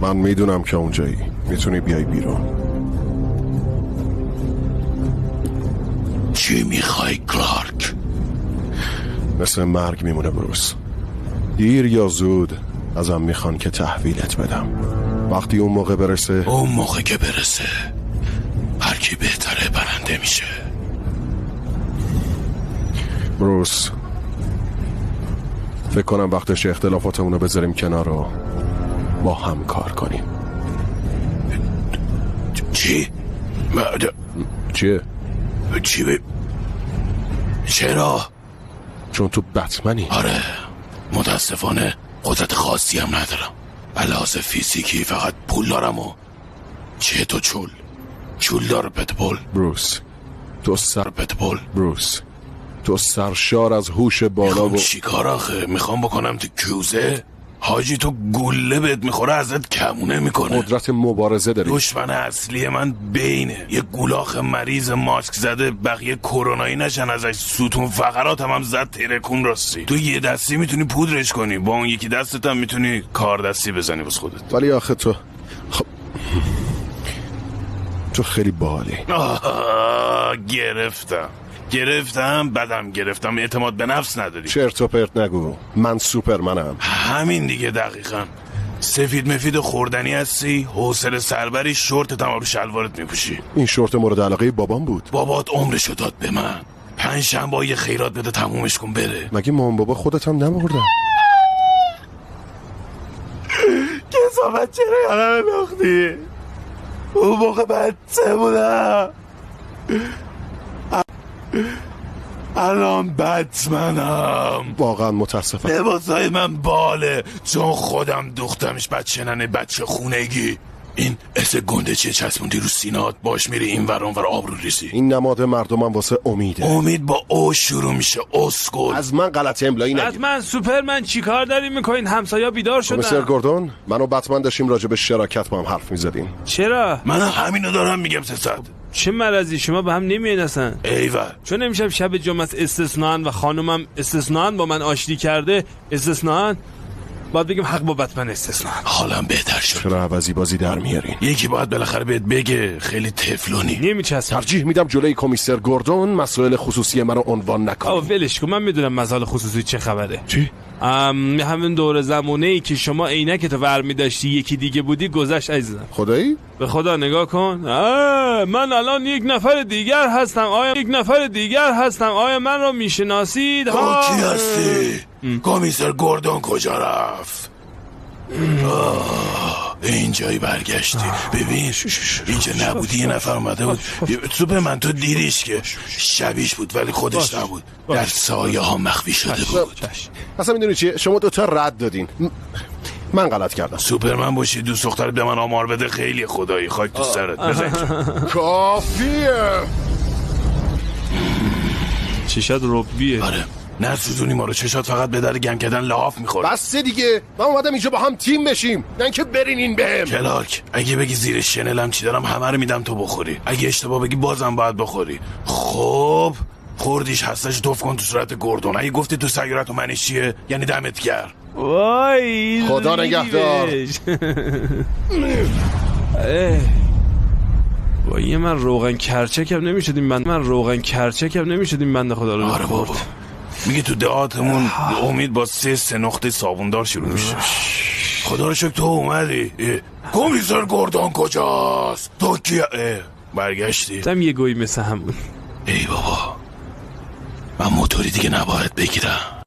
من میدونم که اونجایی. میتونی بیای بیرون. چی میخوای کلارک؟ مثل مرگ میمونه بروس. دیر یا زود ازم میخوان که تحویلت بدم. وقتی اون موقع برسه، اون موقع که برسه هرکی بهتره برنده میشه. بروس، فکر کنم وقتش اختلافاتمونو بذاریم کنار و با هم کار کنیم. چی؟ چیه؟ چرا؟ چون تو بتمنی. آره، متاسفانه قدرت خاصی هم ندارم. علاوه فیزیکی فقط پول دارم و چه تو چول دار پتبول. بروس پتبول. بروس، تو سرشار از هوش بالا و چی کار آخه؟ میخوام بکنم تو کوزه؟ حاجی تو گله بهت میخوره ازت کمونه میکنه. قدرت مبارزه داری. دشمن اصلی من بینه یه گولاخ مریض ماسک زده، بقیه کرونایی نشن ازش. ستون فقرات هم زد ترکون راستی. تو یه دستی میتونی پودرش کنی، با اون یکی دستت هم میتونی کار دستی بزنی بس خودت. ولی آخه تو تو خیلی باحالی. گرفتم بدم گرفتم. اعتماد به نفس نداری. چرت و پرت نگو. من سوپرمنم. همین دیگه، دقیقاً. سفید مفید خوردنی هستی، حوصله سربری، شورت هم رو شلوارت میپوشی. این شورت مورد علاقه بابام بود. بابات عمرشو داد به من. 5 شنبه یه خیرات بده تمومش کن بره. مگه مام بابا خودت هم نمردن؟ کسافت چرا یادم انداختی؟ اون موقع بچه بودم، الان بتمنم. واقعا متاسفم. لباسای من باله چون خودم دوختمش. بچه ننه، بچه خونگی. این اس گنده چیه چسبوندی رو سینات، باش میری این ور اون ور آبرو ریزی. این نماد مردمم واسه امیده. امید با او شروع میشه. اسکل. از من غلط املایی نگیر. بتمن، سوپرمن چی کار داریم میکنین؟ همسایا بیدار شدن. کمیسر گوردون، من و بتمن داشتیم راجع به شراکت با هم حرف میزدیم. چرا؟ من همینو دارم میگم. 300 چه مرضی؟ شما به هم نمیاین اصلا. ایول. چون امشب شب جمعه استثنان و خانومم استثنان با من آشتی کرده. استثنان باید بگیم حق با بتمن استثنان. حالم بهتر شد. چرا عوضی بازی در میارین؟ یکی باید بالاخره بهت بگه خیلی تفلونی. نمیچسبه. ترجیح میدم جلوی کمیسر گوردون مسائل خصوصی منو عنوان نکنی. ولش کن، من میدونم مسائل خصوصی چه خبره. چی؟ همین دور زمونه ای که شما عینکت ور می‌داشتی یکی دیگه بودی گذشت عزیزم. خدایی؟ به خدا نگاه کن. من الان یک نفر دیگر هستم. آیا من رو میشناسید؟ کی هستی؟ کمیسر گوردون کجا رفت؟ اینجایی برگشتی. ببین اینجا نبودی، یه نفر اومده بود. سوپرمن تو دیدیش که شبیش بود ولی خودش نبود، در سایه ها مخفی شده بود. اصلا میدونی چیه؟ شما دوتا رد دادین. من غلط کردم. سوپرمن باشی دوست دخترت به من آمار بده، خیلی خدایی خاک تو سرت. بزن کافیه. چشات ربیه. آره نه سوزونی ما رو، چشات فقط به در گم کردن لحاف میخوره. بس دیگه، من اومدم اینجا با هم تیم بشیم، نه اینکه برینین بهم. کلارک اگه بگی زیر شنلم چی دارم همه رو میدم تو بخوری. اگه اشتباه بگی بازم باید بخوری. خب خوردیش، هستش توف کن تو صورت گوردون. اگه گفتی تو سیارت و منش چیه یعنی دمت گرم. وای خدا نگهدار. وای من روغن کرچکم نمیشدیم بنده خدا رو. آره بابا، میگه تو دعاتمون امید با 3 نقطه صابوندار شروع میشه. خدا رو شکر تو اومدی. کمیسر گوردون کجاست؟ تو کیه؟ برگشتی؟ تم یه گویی مثل همون. ای بابا، من موتوری دیگه نباید بگیرم.